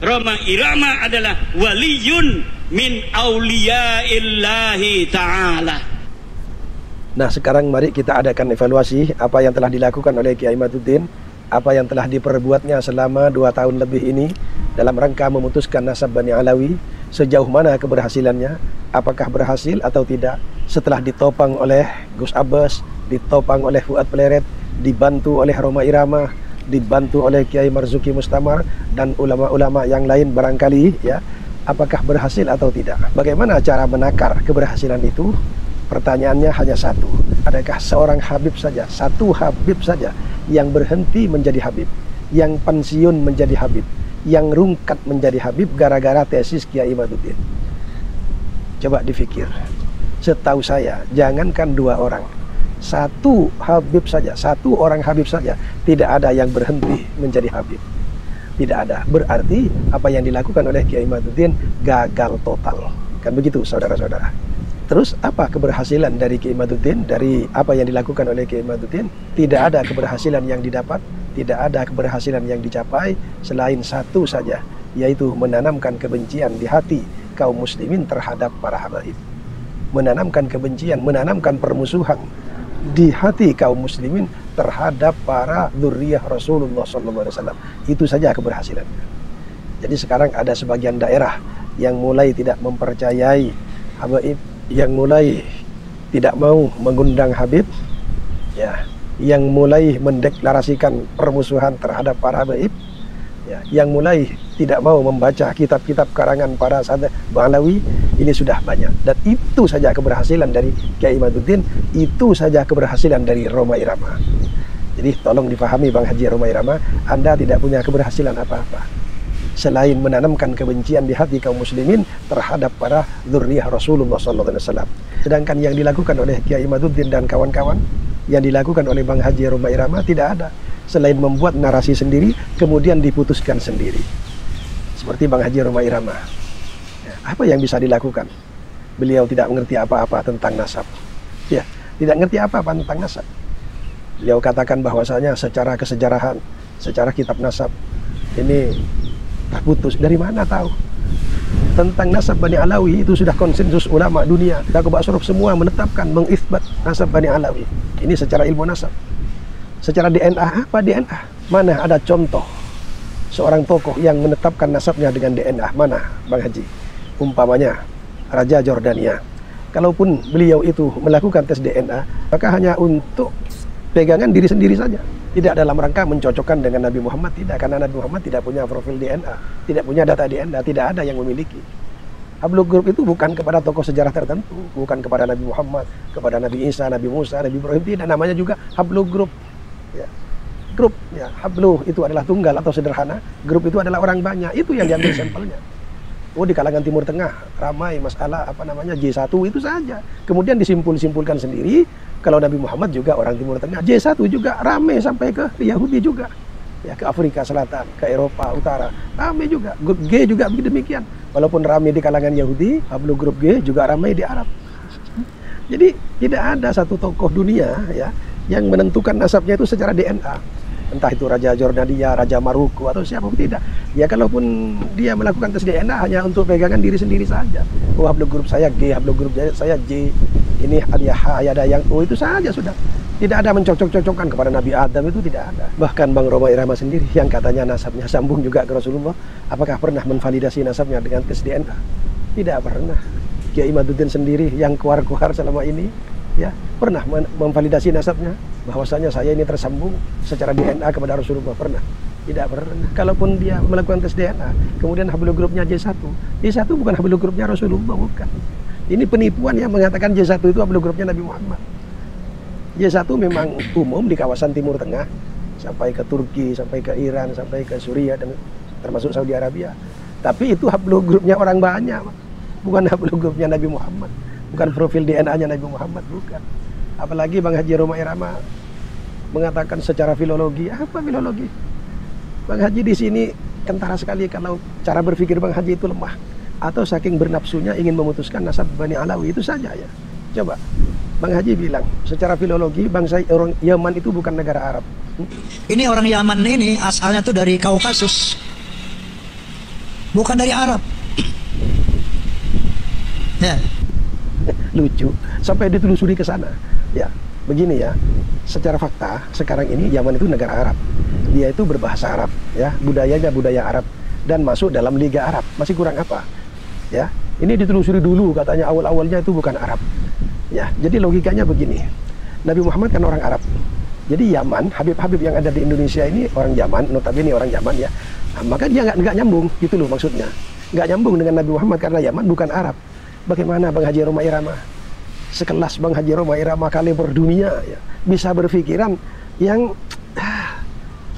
Roma Irama adalah waliyun min auliyaillahi ta'ala. Nah, sekarang mari kita adakan evaluasi apa yang telah dilakukan oleh Kiai Imaduddin, apa yang telah diperbuatnya selama 2 tahun lebih ini dalam rangka memutuskan nasab Bani Alawi. Sejauh mana keberhasilannya, apakah berhasil atau tidak, setelah ditopang oleh Gus Abbas, ditopang oleh Fuad Pleret, dibantu oleh Roma Irama, dibantu oleh Kiai Marzuki Mustamar dan ulama-ulama yang lain barangkali, ya, apakah berhasil atau tidak. Bagaimana cara menakar keberhasilan itu? Pertanyaannya hanya satu, adakah seorang Habib saja, satu Habib saja yang berhenti menjadi Habib, yang pensiun menjadi Habib, yang rungkat menjadi Habib gara-gara tesis Kiai Imaduddin? Coba dipikir. Setahu saya, jangankan 2 orang, satu Habib saja, satu orang Habib saja, tidak ada yang berhenti menjadi Habib. Tidak ada. Berarti apa yang dilakukan oleh Kiai Imaduddin gagal total. Kan begitu, saudara-saudara. Terus apa keberhasilan dari Kiai Imaduddin? Dari apa yang dilakukan oleh Kiai Imaduddin, tidak ada keberhasilan yang didapat, tidak ada keberhasilan yang dicapai selain satu saja, yaitu menanamkan kebencian di hati kaum muslimin terhadap para habaib. Menanamkan kebencian, menanamkan permusuhan di hati kaum muslimin terhadap para dzurriyyah Rasulullah SAW. Itu saja keberhasilannya. Jadi sekarang ada sebagian daerah yang mulai tidak mempercayai habaib, yang mulai tidak mau mengundang Habib, ya, yang mulai mendeklarasikan permusuhan terhadap para habaib, ya, yang mulai tidak mau membaca kitab-kitab karangan para sahabat Alawi. Ini sudah banyak, dan itu saja keberhasilan dari Kiai Imaduddin, itu saja keberhasilan dari Roma Irama. Jadi tolong difahami Bang Haji Roma Irama, Anda tidak punya keberhasilan apa-apa selain menanamkan kebencian di hati kaum muslimin terhadap para dzurriyyah Rasulullah SAW. Sedangkan yang dilakukan oleh Kiai Imaduddin dan kawan-kawan, yang dilakukan oleh Bang Haji Roma Irama tidak ada selain membuat narasi sendiri kemudian diputuskan sendiri. Seperti Bang Haji Roma Irama, ya, apa yang bisa dilakukan? Beliau tidak mengerti apa-apa tentang nasab, ya, tidak mengerti apa-apa tentang nasab. Beliau katakan bahwasanya secara kesejarahan, secara kitab nasab ini terputus. Dari mana tahu? Tentang nasab Bani Alawi itu sudah konsensus ulama dunia. Dakwah Ashraf semua menetapkan, mengisbat nasab Bani Alawi. Ini secara ilmu nasab. Secara DNA, apa DNA? Mana ada contoh seorang tokoh yang menetapkan nasabnya dengan DNA? Mana, Bang Haji? Umpamanya Raja Jordania. Kalaupun beliau itu melakukan tes DNA, maka hanya untuk pegangan diri sendiri saja, tidak dalam rangka mencocokkan dengan Nabi Muhammad, tidak, karena Nabi Muhammad tidak punya profil DNA, tidak punya data DNA, tidak ada yang memiliki. Hablul Group itu bukan kepada tokoh sejarah tertentu, bukan kepada Nabi Muhammad, kepada Nabi Isa, Nabi Musa, Nabi Ibrahim, tidak. Namanya juga Hablul Group, ya. Grup, ya, Hablu itu adalah tunggal atau sederhana, grup itu adalah orang banyak, itu yang diambil sampelnya. Oh, di kalangan Timur Tengah ramai masalah apa namanya J1 itu saja, kemudian disimpulkan sendiri. Kalau Nabi Muhammad juga orang Timur Tengah, J1 juga ramai sampai ke Yahudi juga, ya, ke Afrika Selatan, ke Eropa Utara, ramai juga. Grup G juga begitu demikian. Walaupun ramai di kalangan Yahudi, Hablu grup G juga ramai di Arab. Jadi tidak ada satu tokoh dunia, ya, yang menentukan nasabnya itu secara DNA. Entah itu Raja Jordania, Raja Maroko, atau siapapun, tidak. Ya, kalaupun dia melakukan tes DNA hanya untuk pegangan diri sendiri saja. Oh, Hablul grup saya G, Hablul grup saya J, ini ada H, ada yang O, itu saja sudah. Tidak ada mencocok-cocokkan kepada Nabi Adam, itu tidak ada. Bahkan Bang Roma Irama sendiri yang katanya nasabnya sambung juga ke Rasulullah, apakah pernah menvalidasi nasabnya dengan tes DNA? Tidak pernah. Kiai Imaduddin sendiri yang keluar-keluar selama ini, ya, pernah memvalidasi nasabnya bahwasanya saya ini tersambung secara DNA kepada Rasulullah? Pernah? Tidak pernah. Kalaupun dia melakukan tes DNA, kemudian Hablul grupnya J1 bukan Hablul grupnya Rasulullah, bukan. Ini penipuan yang mengatakan J1 itu Hablul grupnya Nabi Muhammad. J1 memang umum di kawasan Timur Tengah, sampai ke Turki, sampai ke Iran, sampai ke Suriah, dan termasuk Saudi Arabia. Tapi itu Hablul grupnya orang banyak, bukan Hablul grupnya Nabi Muhammad, bukan profil DNA-nya Nabi Muhammad, bukan. Apalagi Bang Haji Roma Irama mengatakan secara filologi. Apa filologi? Bang Haji di sini kentara sekali kalau cara berpikir Bang Haji itu lemah, atau saking bernafsunya ingin memutuskan nasab Bani Alawi, itu saja, ya. Coba Bang Haji bilang secara filologi bangsa orang Yaman itu bukan negara Arab. Ini orang Yaman ini asalnya tuh dari Kaukasus. bukan dari Arab. Ya. Lucu, sampai ditelusuri ke sana. Ya, begini ya, secara fakta sekarang ini Yaman itu negara Arab, dia itu berbahasa Arab, ya, budayanya budaya Arab dan masuk dalam Liga Arab. Masih kurang apa? Ya, ini ditelusuri dulu, katanya awal-awalnya itu bukan Arab. Ya, jadi logikanya begini, Nabi Muhammad kan orang Arab, jadi Yaman, Habib-Habib yang ada di Indonesia ini orang Yaman, notabene orang Yaman ya. Nah, maka dia nggak nyambung, gitu loh maksudnya, nggak nyambung dengan Nabi Muhammad karena Yaman bukan Arab. Bagaimana Bang Haji Roma Irama, sekelas Bang Haji Roma Irama kaliber dunia ya, bisa berpikiran yang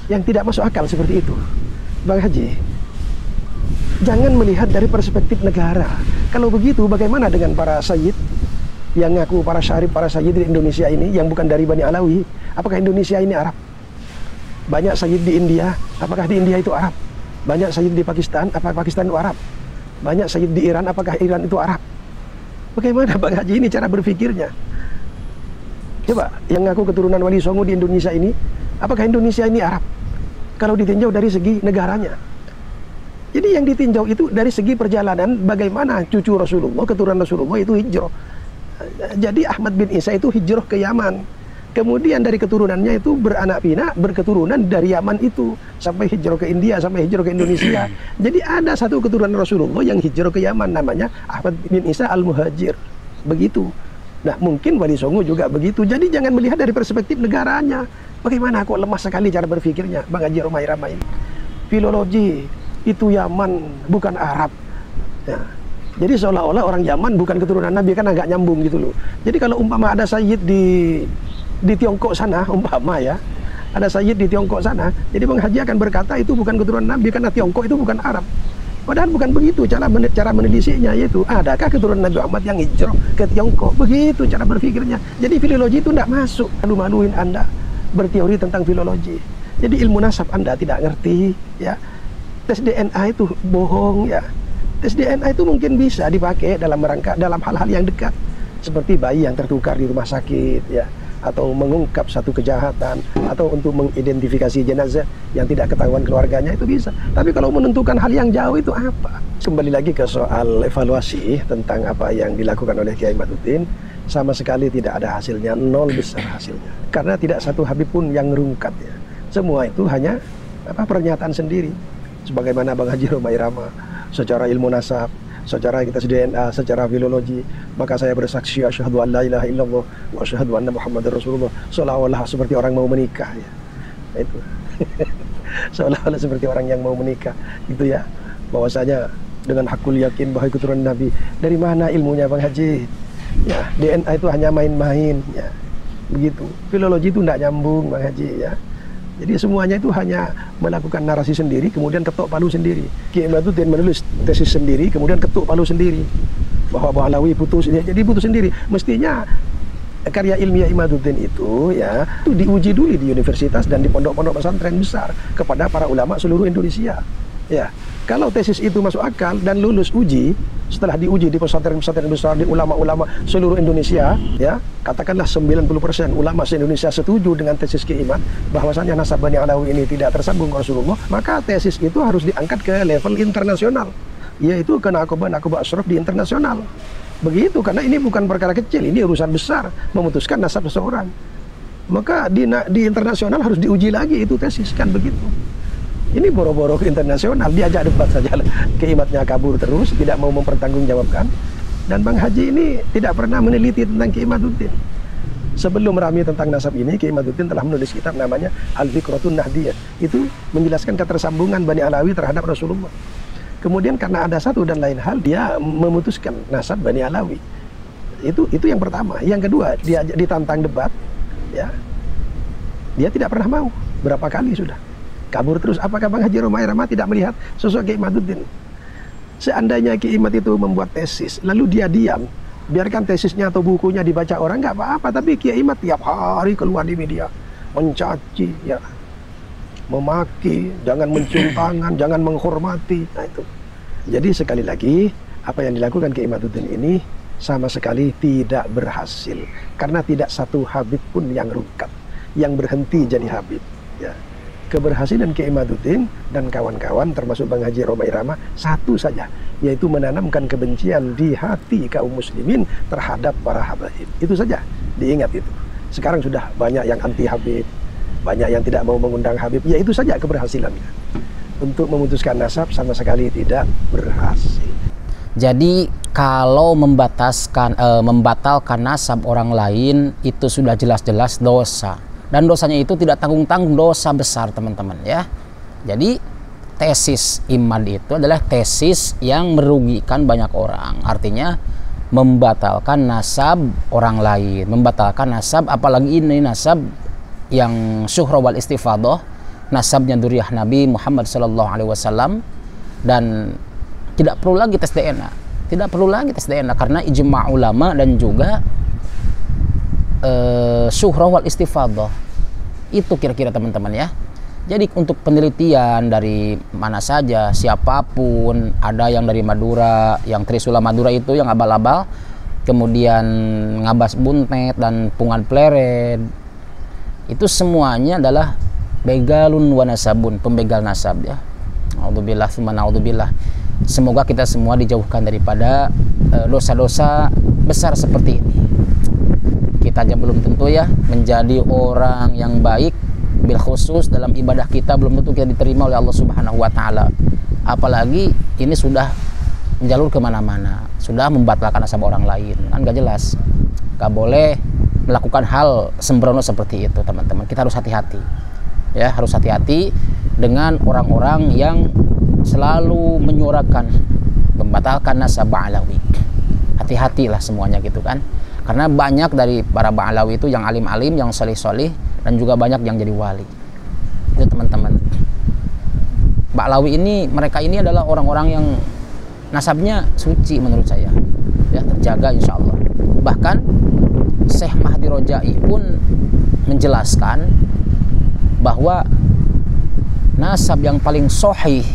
tidak masuk akal seperti itu? Bang Haji, jangan melihat dari perspektif negara. Kalau begitu bagaimana dengan para sayyid yang ngaku para syarif, para sayyid di Indonesia ini yang bukan dari Bani Alawi? Apakah Indonesia ini Arab? Banyak sayyid di India, apakah di India itu Arab? Banyak sayyid di Pakistan, apakah Pakistan itu Arab? Banyak sayyid di Iran, apakah Iran itu Arab? Bagaimana Bang Haji ini cara berpikirnya? Coba, yang ngaku keturunan Wali Songo di Indonesia ini, apakah Indonesia ini Arab? Kalau ditinjau dari segi negaranya. Jadi yang ditinjau itu dari segi perjalanan, bagaimana cucu Rasulullah, keturunan Rasulullah itu hijrah. Jadi Ahmad bin Isa itu hijrah ke Yaman. Kemudian dari keturunannya itu beranak pinak, berketurunan dari Yaman itu sampai hijrah ke India, sampai hijrah ke Indonesia. Jadi ada satu keturunan Rasulullah yang hijrah ke Yaman, namanya Ahmad bin Isa al-Muhajir. Begitu. Nah, mungkin Wali Songo juga begitu. Jadi jangan melihat dari perspektif negaranya. Bagaimana kok lemah sekali cara berpikirnya Bang Haji Roma Irama ini. Filologi itu Yaman, bukan Arab. Ya. Jadi seolah-olah orang Yaman bukan keturunan Nabi, kan agak nyambung gitu loh. Jadi kalau umpama ada sayyid di Tiongkok sana, umpama ya, ada sayyid di Tiongkok sana, jadi Bang Haji akan berkata itu bukan keturunan Nabi karena Tiongkok itu bukan Arab. Padahal bukan begitu cara menelisiknya, yaitu adakah keturunan Nabi Muhammad yang hijrah ke Tiongkok? Begitu cara berpikirnya. Jadi filologi itu tidak masuk. Malu-maluin Anda berteori tentang filologi. Jadi ilmu nasab Anda tidak ngerti, ya. Tes DNA itu bohong, ya. Tes DNA itu mungkin bisa dipakai dalam hal-hal yang dekat, seperti bayi yang tertukar di rumah sakit, ya, atau mengungkap satu kejahatan, atau untuk mengidentifikasi jenazah yang tidak ketahuan keluarganya, itu bisa. Tapi kalau menentukan hal yang jauh itu apa? Kembali lagi ke soal evaluasi tentang apa yang dilakukan oleh Kiai Imaduddin, sama sekali tidak ada hasilnya, nol besar hasilnya. Karena tidak satu Habib pun yang ngerungkat, ya. Semua itu hanya pernyataan sendiri. Sebagaimana Bang Haji Roma Irama, secara ilmu nasab, secara kita DNA, secara filologi, maka saya bersaksi asyhadu an la ilaha illallah wa asyhadu anna Muhammadar Rasulullah, seolah-olah seperti orang mau menikah, ya. Itu. Seolah-olah seperti orang yang mau menikah, gitu ya. Bahwasanya dengan hakul yakin bahwa keturunan Nabi. Dari mana ilmunya Bang Haji? Ya, DNA itu hanya main-main, ya. Begitu. Filologi itu tidak nyambung Bang Haji, ya. Jadi semuanya itu hanya melakukan narasi sendiri, kemudian ketuk palu sendiri. Kiai Imaduddin menulis tesis sendiri, kemudian ketuk palu sendiri. Bahwa Bang Alawi putus, ya, jadi putus sendiri. Mestinya karya ilmiah Imaduddin itu, ya, itu diuji dulu di universitas dan di pondok-pondok pesantren besar kepada para ulama seluruh Indonesia. Ya, kalau tesis itu masuk akal dan lulus uji, setelah diuji di pesantren-pesantren besar, di ulama-ulama seluruh Indonesia, ya, katakanlah 90% ulama se-Indonesia setuju dengan tesis Kiai Imad bahwasanya nasab Bani Alawi ini tidak tersambung ke Rasulullah, maka tesis itu harus diangkat ke level internasional, yaitu ke Naqabah Ashraf di internasional. Begitu, karena ini bukan perkara kecil, ini urusan besar, memutuskan nasab seseorang. Maka di internasional harus diuji lagi itu tesis, kan begitu. Ini boro-boro ke internasional, diajak debat saja, Keimatnya kabur terus, tidak mau mempertanggungjawabkan. Dan Bang Haji ini tidak pernah meneliti tentang Kiai Imaduddin. Sebelum rame tentang nasab ini, Kiai Imaduddin telah menulis kitab namanya Al-Fiqratun Nahdiyah. Itu menjelaskan ketersambungan Bani Alawi terhadap Rasulullah. Kemudian karena ada satu dan lain hal, dia memutuskan nasab Bani Alawi. Itu yang pertama. Yang kedua, dia ditantang debat, ya. Dia tidak pernah mau. Berapa kali sudah kabur terus. Apakah Bang Haji Roma Irama tidak melihat sosok Kiai Imaduddin? Seandainya Kiai Imad itu membuat tesis, lalu dia diam, biarkan tesisnya atau bukunya dibaca orang, nggak apa-apa. Tapi Kiai Imad tiap hari keluar di media, mencaci, ya, memaki, jangan mencium tangan, jangan menghormati. Nah itu. Jadi sekali lagi, apa yang dilakukan Kiai Imaduddin ini sama sekali tidak berhasil. Karena tidak satu Habib pun yang rungkat, yang berhenti jadi Habib, ya. Keberhasilan Kiai Imaduddin dan kawan-kawan termasuk Bang Haji Roma Irama satu saja, yaitu menanamkan kebencian di hati kaum muslimin terhadap para habaib. Itu saja, diingat itu. Sekarang sudah banyak yang anti Habib, banyak yang tidak mau mengundang Habib. Ya itu saja keberhasilannya. Untuk memutuskan nasab sama sekali tidak berhasil. Jadi kalau membatalkan nasab orang lain itu sudah jelas-jelas dosa. Dan dosanya itu tidak tanggung-tanggung, dosa besar teman-teman ya. Jadi tesis Imad itu adalah tesis yang merugikan banyak orang. Artinya membatalkan nasab orang lain, membatalkan nasab, apalagi ini nasab yang syuhra wal istifadah, nasabnya dzurriyyah Nabi Muhammad SAW. Dan tidak perlu lagi tes DNA, tidak perlu lagi tes DNA karena ijma' ulama dan juga syuhra wal istifadah. Itu kira-kira teman-teman ya. Jadi untuk penelitian dari mana saja, siapapun, ada yang dari Madura, yang Trisula Madura itu yang abal-abal, kemudian Ngabas Buntet dan Pungan Pleret, itu semuanya adalah begalun wa nasabun, pembegal nasab ya. Naudzubillah tsumma naudzubillah. Semoga kita semua dijauhkan daripada dosa-dosa besar seperti ini. Kita aja belum tentu ya menjadi orang yang baik, bil khusus dalam ibadah kita belum tentu kita diterima oleh Allah Subhanahu wa Ta'ala. Apalagi ini sudah menjalur kemana-mana, sudah membatalkan nasab orang lain, kan gak jelas. Gak boleh melakukan hal sembrono seperti itu teman-teman. Kita harus hati-hati ya, harus hati-hati dengan orang-orang yang selalu menyuarakan membatalkan nasab Ba'alawi. Hati-hatilah semuanya gitu kan. Karena banyak dari para Ba'alawi itu yang alim-alim, yang solih-solih, dan juga banyak yang jadi wali. Itu teman-teman. Ba'alawi ini, mereka ini adalah orang-orang yang nasabnya suci menurut saya. Ya, terjaga insya Allah. Bahkan Syekh Mahdi Rojai pun menjelaskan bahwa nasab yang paling sahih,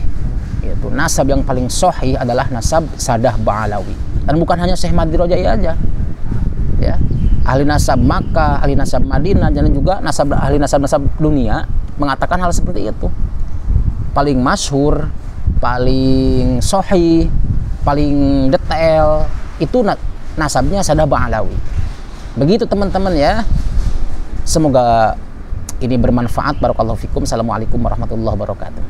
yaitu nasab yang paling sahih adalah nasab Sadah Ba'alawi. Dan bukan hanya Syekh Mahdi Rojai aja. Ya, ahli nasab Makkah, ahli nasab Madinah, dan juga ahli nasab dunia mengatakan hal seperti itu. Paling masyhur, paling sahih, paling detail itu nasabnya Sadah Ba'alawi. Begitu teman-teman ya. Semoga ini bermanfaat. Barakallahu fikum. Assalamualaikum warahmatullahi wabarakatuh.